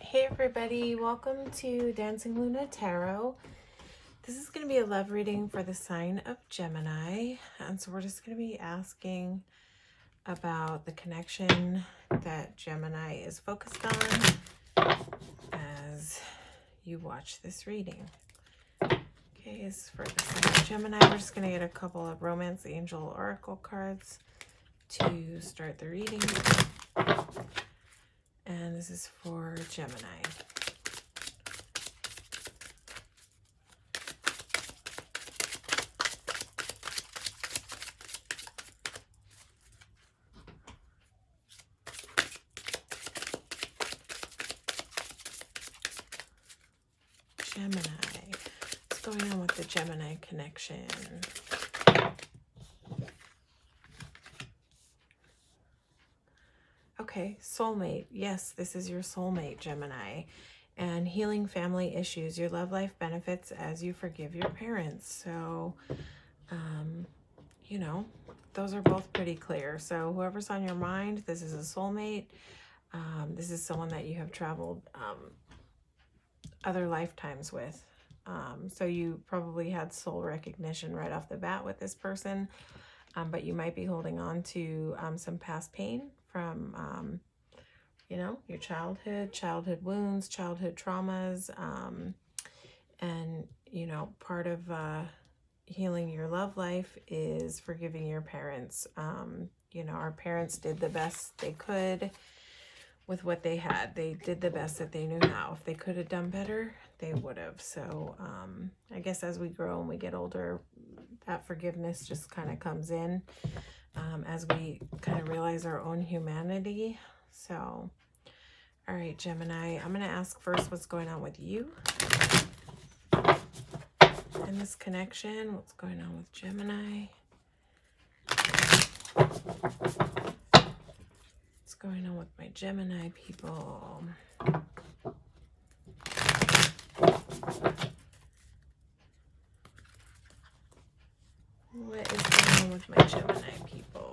Hey everybody, welcome to Dancingluna Tarot. This is going to be a love reading for the sign of Gemini. And so we're just going to be asking about the connection that Gemini is focused on as you watch this reading. Okay, is for the sign of Gemini. We're just going to get a couple of Romance Angel Oracle cards to start the reading. And this is for Gemini. Gemini. What's going on with the Gemini connection? Okay, soulmate. Yes, this is your soulmate, Gemini. And healing family issues. Your love life benefits as you forgive your parents. So, you know, those are both pretty clear. So whoever's on your mind, this is a soulmate. This is someone that you have traveled other lifetimes with. So you probably had soul recognition right off the bat with this person. But you might be holding on to some past pain from, you know, your childhood wounds, childhood traumas. And, you know, part of healing your love life is forgiving your parents. You know, our parents did the best they could with what they had. They did the best that they knew how. If they could have done better, they would have. So I guess as we grow and we get older, that forgiveness just kind of comes in as we kind of realize our own humanity. So, all right, Gemini, I'm going to ask first what's going on with you in this connection. What's going on with Gemini? What's going on with my Gemini people? What is going on with my Gemini people?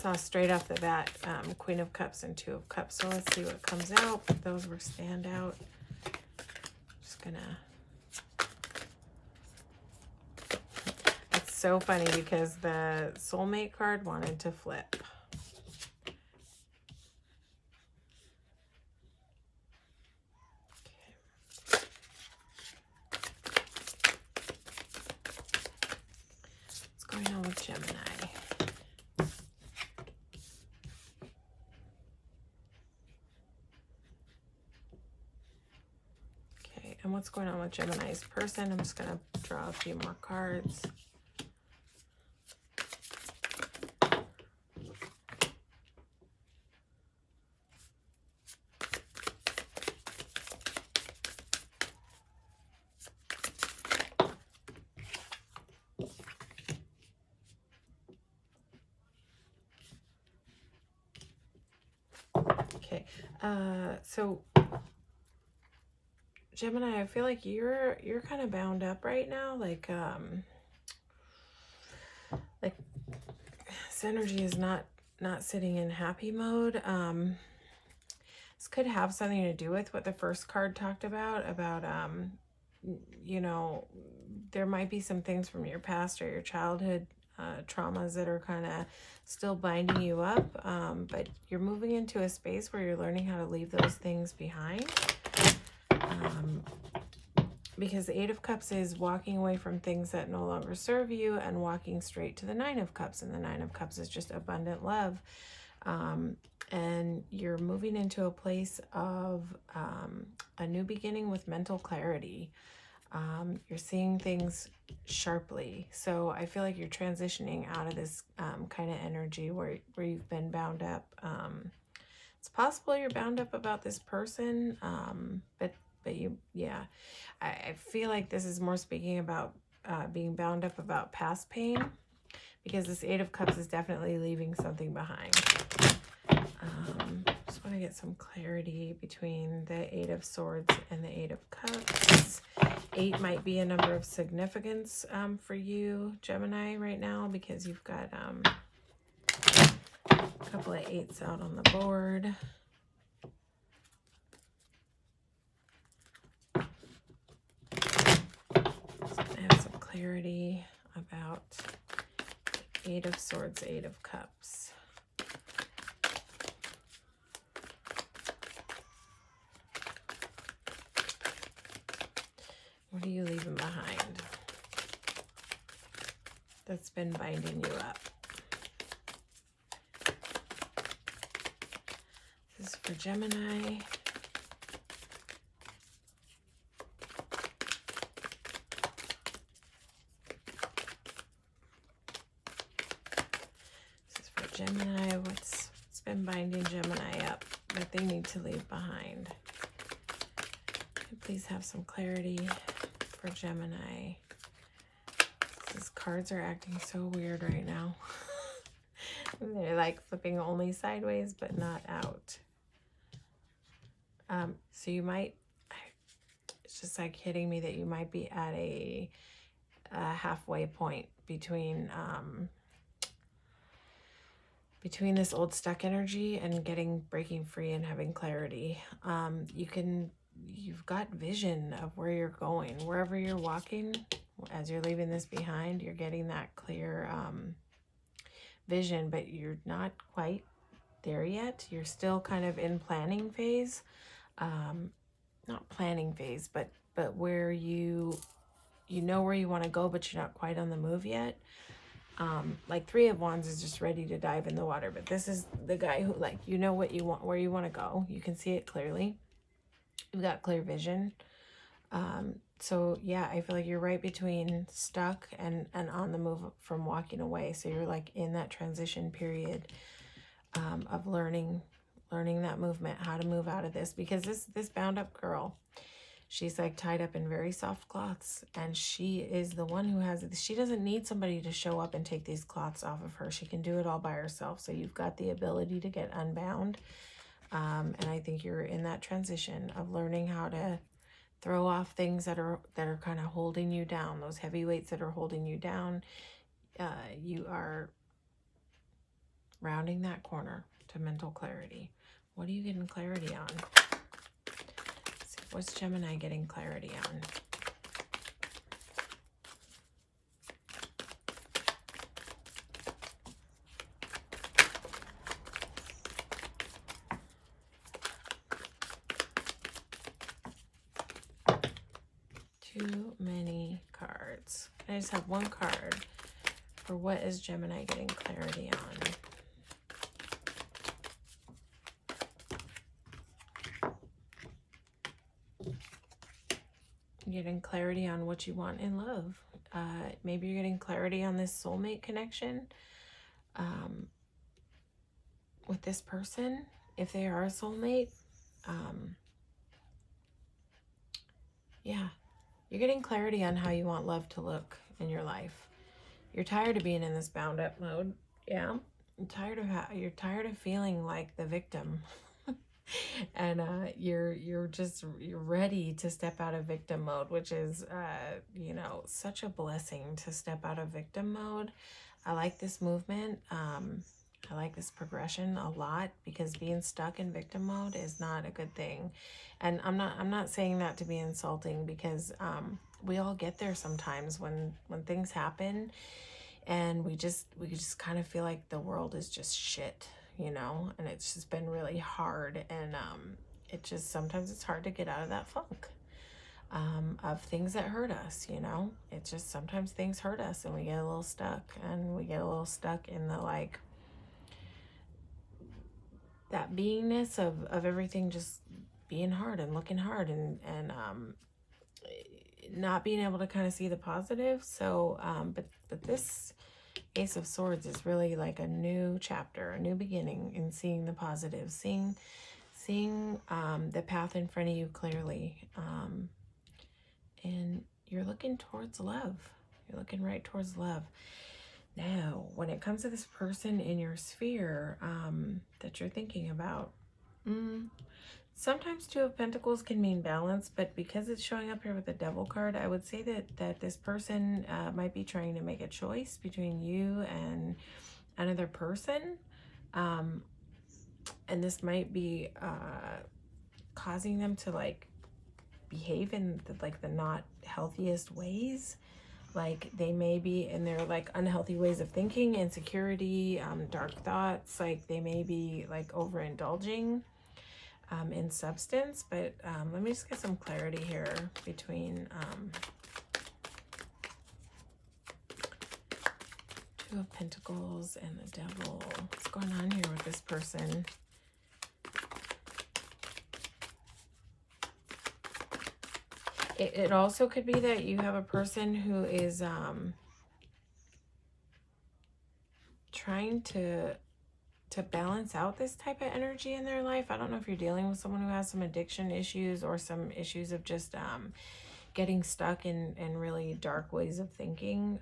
Saw straight off the bat Queen of Cups and Two of Cups. So let's see what comes out. Those were standout. Just gonna... It's so funny because the soulmate card wanted to flip. What's going on with Gemini? Okay, and what's going on with Gemini's person? I'm just going to draw a few more cards. Okay, so Gemini, I feel like you're kind of bound up right now. Like this energy is not sitting in happy mode. This could have something to do with what the first card talked about you know, there might be some things from your past or your childhood traumas that are kind of still binding you up, but you're moving into a space where you're learning how to leave those things behind. Because the Eight of Cups is walking away from things that no longer serve you and walking straight to the Nine of Cups. And the Nine of Cups is just abundant love. And you're moving into a place of a new beginning with mental clarity. You're seeing things sharply. So I feel like you're transitioning out of this kind of energy where you've been bound up. It's possible you're bound up about this person, but you, yeah, I feel like this is more speaking about being bound up about past pain, because this Eight of Cups is definitely leaving something behind. Just want to get some clarity between the Eight of Swords and the Eight of Cups. 8 might be a number of significance for you, Gemini, right now, because you've got A couple of 8s out on the board. So I have some clarity about 8 of Swords, 8 of Cups. What are you leaving behind that's been binding you up? This is for Gemini. This is for Gemini. What's been binding Gemini up that they need to leave behind? Please have some clarity for Gemini. These cards are acting so weird right now. They're like flipping only sideways, but not out. So you might, it's just like hitting me that you might be at a halfway point between this old stuck energy and breaking free and having clarity. You've got vision of where you're going, wherever you're walking. As you're leaving this behind, you're getting that clear vision, but you're not quite there yet. You're still kind of in planning phase. Not planning phase, but where you know where you want to go, but you're not quite on the move yet. Like 3 of Wands is just ready to dive in the water, but this is the guy who, like, you know what you want, where you want to go. You can see it clearly. You've got clear vision. So yeah, I feel like you're right between stuck and on the move from walking away. So you're like in that transition period of learning that movement, how to move out of this, because this bound up girl, she's like tied up in very soft cloths, and she is the one who has it. She doesn't need somebody to show up and take these cloths off of her. She can do it all by herself. So you've got the ability to get unbound. And I think you're in that transition of learning how to throw off things that are kind of holding you down, those heavy weights that are holding you down. You are rounding that corner to mental clarity. What are you getting clarity on? Let's see, what's Gemini getting clarity on? Too many cards. I just have one card for what is Gemini getting clarity on. You're getting clarity on what you want in love. Maybe you're getting clarity on this soulmate connection with this person, if they are a soulmate. Yeah, you're getting clarity on how you want love to look in your life. You're tired of being in this bound up mode. Yeah, you're tired of feeling like the victim. And you're ready to step out of victim mode, which is you know, such a blessing to step out of victim mode. I like this movement. I like this progression a lot, because being stuck in victim mode is not a good thing. And I'm not saying that to be insulting, because we all get there sometimes when things happen and we just kind of feel like the world is just shit, you know, and it's just been really hard. And it just, sometimes it's hard to get out of that funk of things that hurt us, you know. It's just, sometimes things hurt us and we get a little stuck, and we get a little stuck in the, like, that beingness of everything just being hard and looking hard, and not being able to kind of see the positive. So but this Ace of Swords is really like a new chapter, a new beginning in seeing the positive, seeing the path in front of you clearly. And you're looking towards love. You're looking right towards love. Now, when it comes to this person in your sphere that you're thinking about, sometimes 2 of Pentacles can mean balance, but because it's showing up here with the Devil card, I would say that this person might be trying to make a choice between you and another person. And this might be causing them to like behave in the not healthiest ways. Like they may be in their like unhealthy ways of thinking, insecurity, dark thoughts. Like they may be like overindulging in substance. But let me just get some clarity here between Two of Pentacles and the Devil. What's going on here with this person? It also could be that you have a person who is trying to balance out this type of energy in their life. I don't know if you're dealing with someone who has some addiction issues or some issues of just getting stuck in really dark ways of thinking.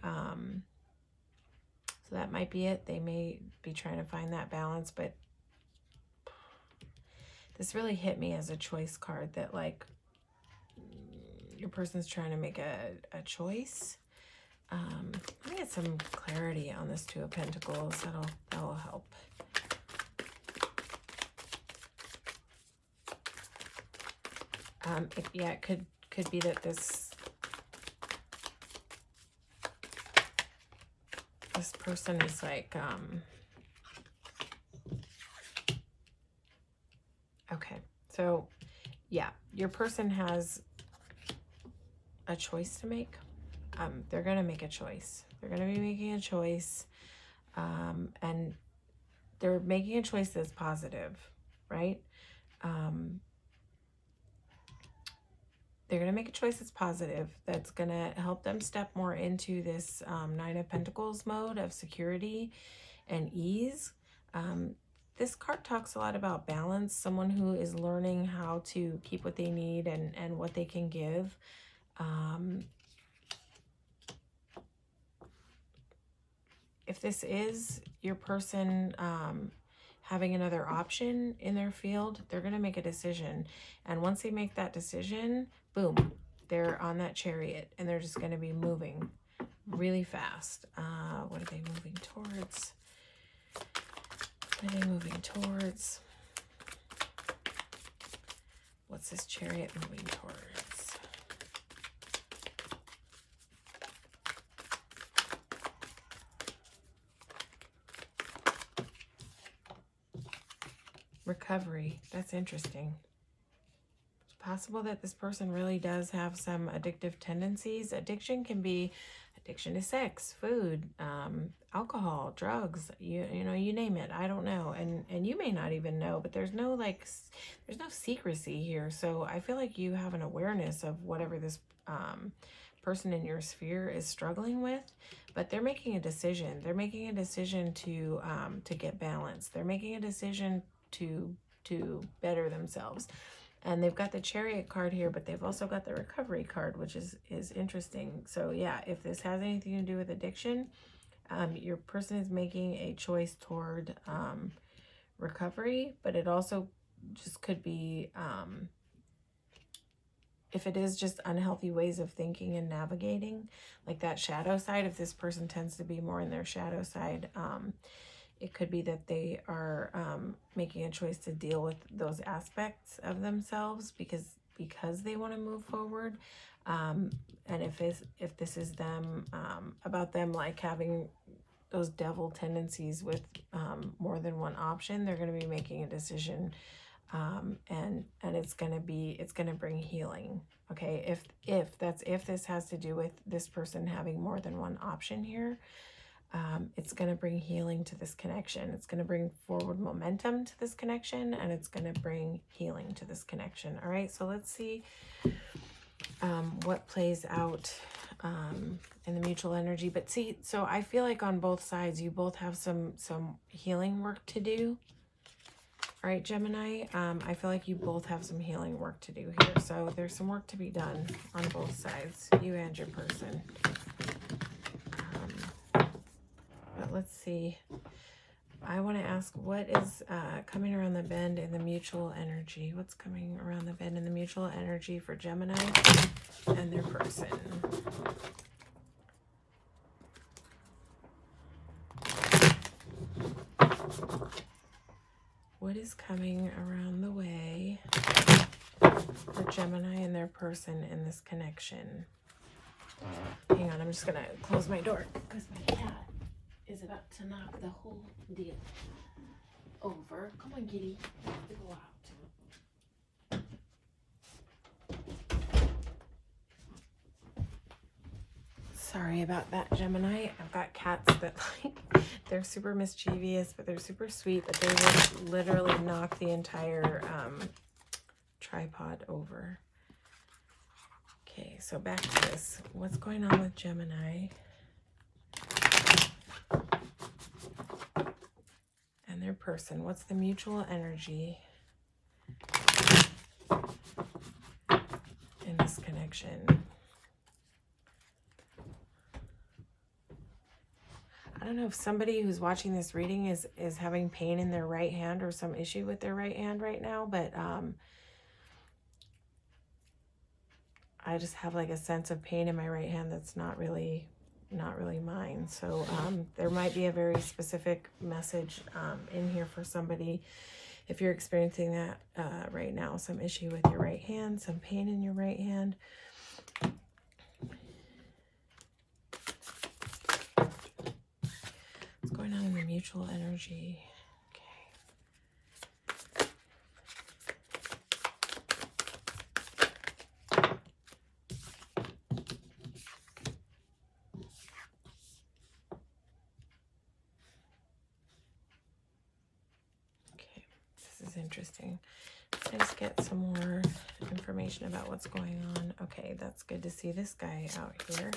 So that might be it. They may be trying to find that balance, but this really hit me as a choice card that like your person's trying to make a choice. Let me get some clarity on this Two of Pentacles. That'll help. It could be that this person is like okay, so yeah, your person has a choice to make. They're gonna make a choice. They're gonna be making a choice, and they're making a choice that's positive, right? They're going to make a choice that's positive, that's going to help them step more into this Nine of Pentacles mode of security and ease. This card talks a lot about balance, someone who is learning how to keep what they need and what they can give. If this is your person having another option in their field, they're going to make a decision. And once they make that decision, boom, they're on that chariot and they're just going to be moving really fast. What are they moving towards? What are they moving towards? What's this chariot moving towards? Recovery. That's interesting. It's possible that this person really does have some addictive tendencies. Addiction can be addiction to sex, food, alcohol, drugs, you know, you name it. I don't know. And you may not even know, but there's no secrecy here. So I feel like you have an awareness of whatever this person in your sphere is struggling with, but they're making a decision. They're making a decision to get balance. They're making a decision to better themselves. And they've got the Chariot card here, but they've also got the Recovery card, which is interesting. So yeah, if this has anything to do with addiction, your person is making a choice toward recovery, but it also just could be if it is just unhealthy ways of thinking and navigating, like that shadow side, if this person tends to be more in their shadow side, it could be that they are making a choice to deal with those aspects of themselves because they want to move forward. And if this is them, about them like having those devil tendencies with more than one option, they're going to be making a decision, and it's going to bring healing. Okay, if this has to do with this person having more than one option here, it's going to bring healing to this connection. It's going to bring forward momentum to this connection, and it's going to bring healing to this connection. All right, so let's see what plays out in the mutual energy. But see, so I feel like on both sides, you both have some healing work to do. All right, Gemini, I feel like you both have some healing work to do here. So there's some work to be done on both sides, you and your person. But let's see. I want to ask, what is coming around the bend in the mutual energy? What's coming around the bend in the mutual energy for Gemini and their person? what is coming around the way for Gemini and their person in this connection? Hang on, I'm just gonna close my door because my cat is about to knock the whole deal over. Come on, kitty. You have to go out. Sorry about that, Gemini. I've got cats that they're super mischievous, but they're super sweet, but they would literally knock the entire tripod over. Okay, so back to this. What's going on with Gemini and their person? What's the mutual energy in this connection? I don't know if somebody who's watching this reading is having pain in their right hand or some issue with their right hand right now, but I just have like a sense of pain in my right hand that's not really mine. So there might be a very specific message in here for somebody if you're experiencing that right now, some issue with your right hand, some pain in your right hand. What's going on in the mutual energy? Okay, this is interesting. Let's get some more information about what's going on. Okay, that's good to see this guy out here.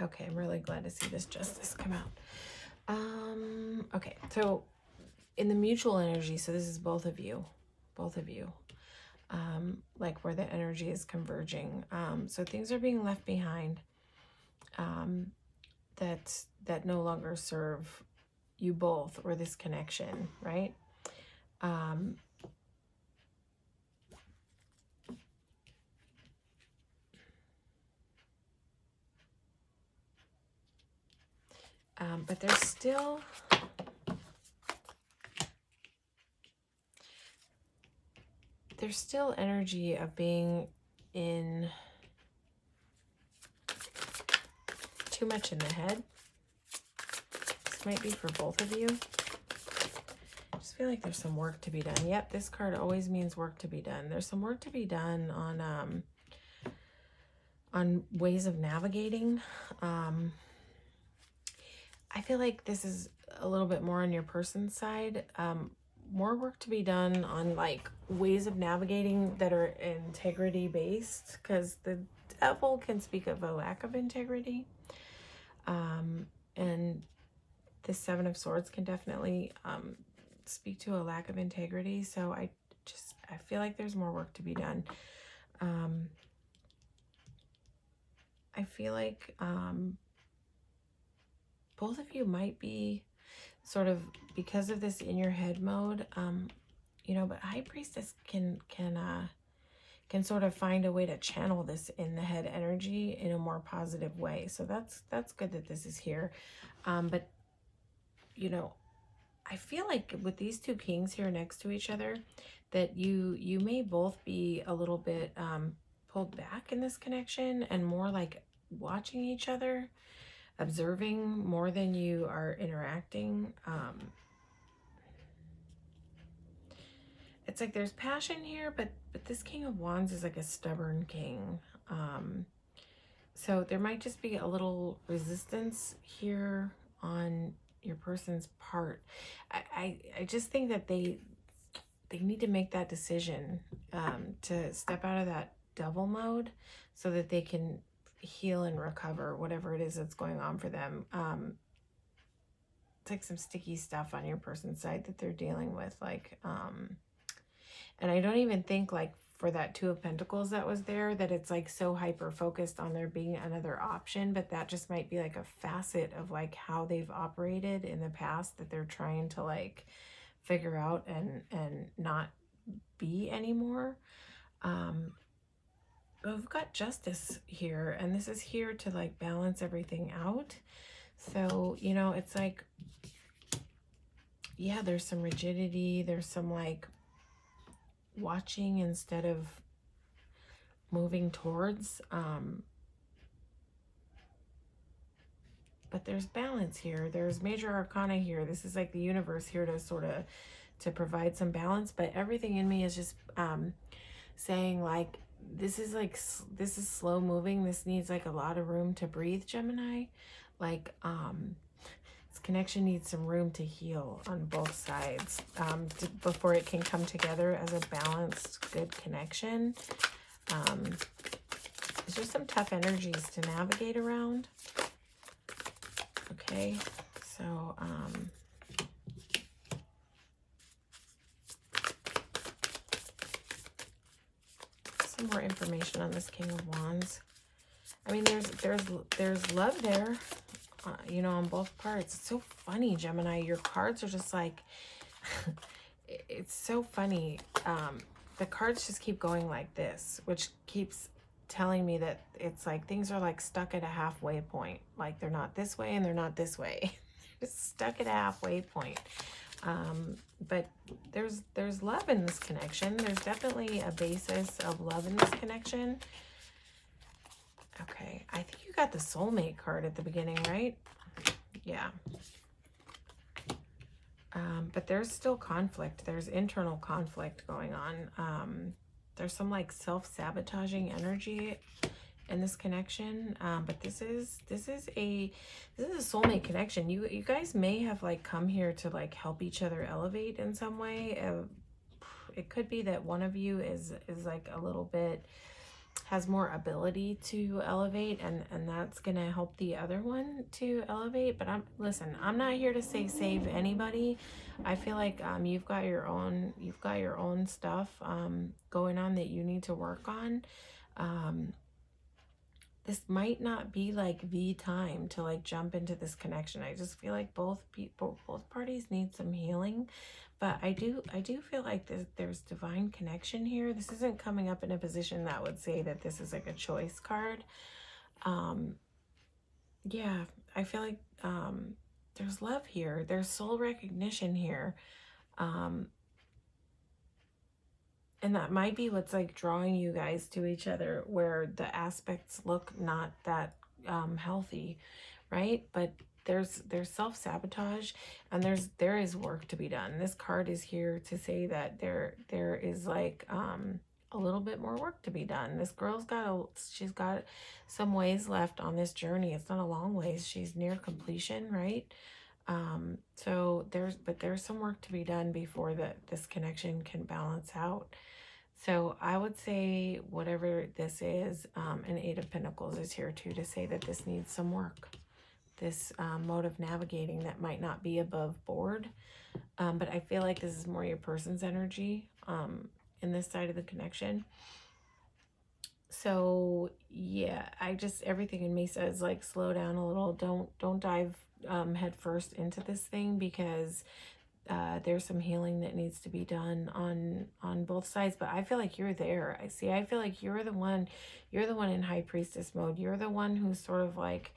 Okay, I'm really glad to see this justice come out. Okay, so in the mutual energy, so this is both of you, like where the energy is converging. So things are being left behind that no longer serve you both or this connection, right? But there's still energy of being in too much in the head. This might be for both of you. I just feel like there's some work to be done. Yep, this card always means work to be done. There's some work to be done on ways of navigating. I feel like this is a little bit more on your person's side. More work to be done on like ways of navigating that are integrity based, because the devil can speak of a lack of integrity. And the Seven of Swords can definitely speak to a lack of integrity. So I feel like there's more work to be done. I feel like both of you might be sort of, because of this in your head mode, but High Priestess can sort of find a way to channel this in the head energy in a more positive way. So that's good that this is here. But I feel like with these two kings here next to each other, that you may both be a little bit pulled back in this connection and more like watching each other, observing more than you are interacting. It's like there's passion here, but this King of Wands is like a stubborn king. So there might just be a little resistance here on your person's part. I just think that they need to make that decision to step out of that devil mode so that they can heal and recover whatever it is that's going on for them. It's like some sticky stuff on your person's side that they're dealing with, like and I don't even think like for that Two of Pentacles that was there that it's like so hyper focused on there being another option, but that just might be like a facet of like how they've operated in the past that they're trying to like figure out and not be anymore. we've got justice here, and this is here to like balance everything out. So, you know, it's like, yeah, there's some rigidity, there's some like watching instead of moving towards, but there's balance here. There's major arcana here. This is like the universe here to sort of to provide some balance, but everything in me is just saying like this is like this is slow moving. This needs like a lot of room to breathe, Gemini. Like this connection needs some room to heal on both sides before it can come together as a balanced, good connection. There's just some tough energies to navigate around. Okay, so some more information on this King of Wands. I mean, there's love there, you know, on both parts. It's so funny, Gemini. Your cards are just like, it's so funny. The cards just keep going like this, which keeps telling me that it's like things are like stuck at a halfway point. Like they're not this way and they're not this way. Just stuck at a halfway point. But there's love in this connection. There's definitely a basis of love in this connection. Okay, I think you got the soulmate card at the beginning, right? Yeah. But there's still conflict. There's internal conflict going on. There's some like self-sabotaging energy in this connection. But this is a soulmate connection. You guys may have like come here to like help each other elevate in some way. It could be that one of you is like a little bit has more ability to elevate, and that's gonna help the other one to elevate. But I'm not here to say save anybody. I feel like you've got your own stuff going on that you need to work on. This might not be like the time to like jump into this connection. I just feel like both parties need some healing. But I do feel like there's divine connection here. This isn't coming up in a position that would say that this is like a choice card. Yeah, I feel like there's love here. There's soul recognition here. And that might be what's like drawing you guys to each other, where the aspects look not that healthy, right? But there's self-sabotage, and there is work to be done. This card is here to say that there is like a little bit more work to be done. This girl's she's got some ways left on this journey. It's not a long ways. She's near completion, right? So there's some work to be done before this connection can balance out. So I would say whatever this is, an Eight of Pentacles is here too to say that this needs some work. This mode of navigating that might not be above board. But I feel like this is more your person's energy in this side of the connection. So yeah, everything in me says like slow down a little. Don't dive head first into this thing, because there's some healing that needs to be done on both sides. But I feel like you're there. I feel like you're the one in High Priestess mode. You're the one who's sort of like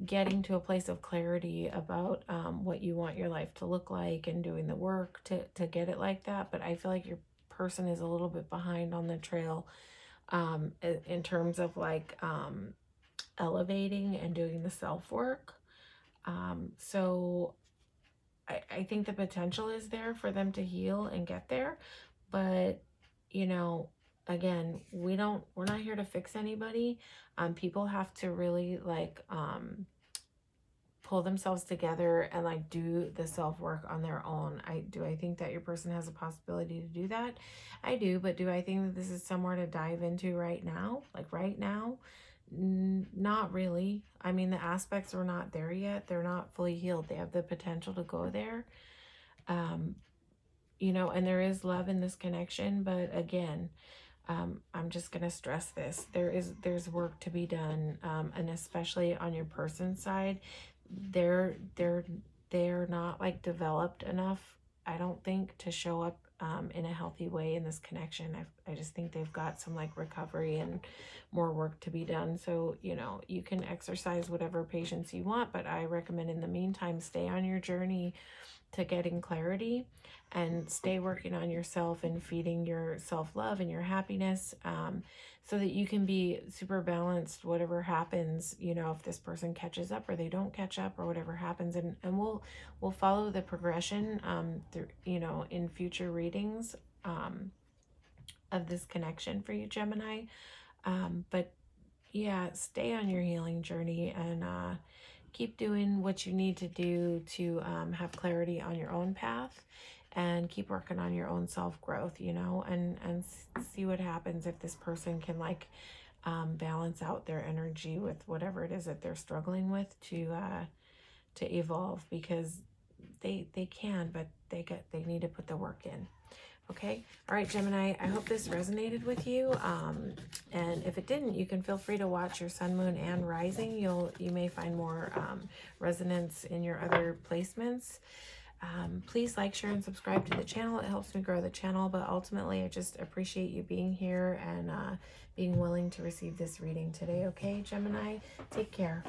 getting to a place of clarity about what you want your life to look like, and doing the work to get it like that. But I feel like your person is a little bit behind on the trail in terms of like elevating and doing the self-work. So I think the potential is there for them to heal and get there. But, you know, again, we're not here to fix anybody. People have to really like pull themselves together and like do the self-work on their own. I think that your person has a possibility to do that. I do, but do I think that this is somewhere to dive into right now? Like right now? Not really. I mean, the aspects are not there yet. They're not fully healed. They have the potential to go there. You know, and there is love in this connection, but again, I'm just going to stress this. There's work to be done. And especially on your person's side, they're not like developed enough, I don't think, to show up in a healthy way in this connection. I just think they've got some like recovery and more work to be done. So, you know, you can exercise whatever patience you want, but I recommend in the meantime, stay on your journey to getting clarity and stay working on yourself and feeding your self-love and your happiness, so that you can be super balanced whatever happens, you know, if this person catches up or they don't catch up or whatever happens. And we'll follow the progression through, you know, in future readings of this connection for you, Gemini. But yeah, stay on your healing journey and keep doing what you need to do to have clarity on your own path, and keep working on your own self-growth, you know, and see what happens if this person can like balance out their energy with whatever it is that they're struggling with to evolve, because they can, but they need to put the work in. Okay. All right, Gemini, I hope this resonated with you. And if it didn't, you can feel free to watch your sun, moon, and rising. You may find more resonance in your other placements. Please like, share, and subscribe to the channel. It helps me grow the channel, but ultimately I just appreciate you being here and being willing to receive this reading today. Okay, Gemini, take care.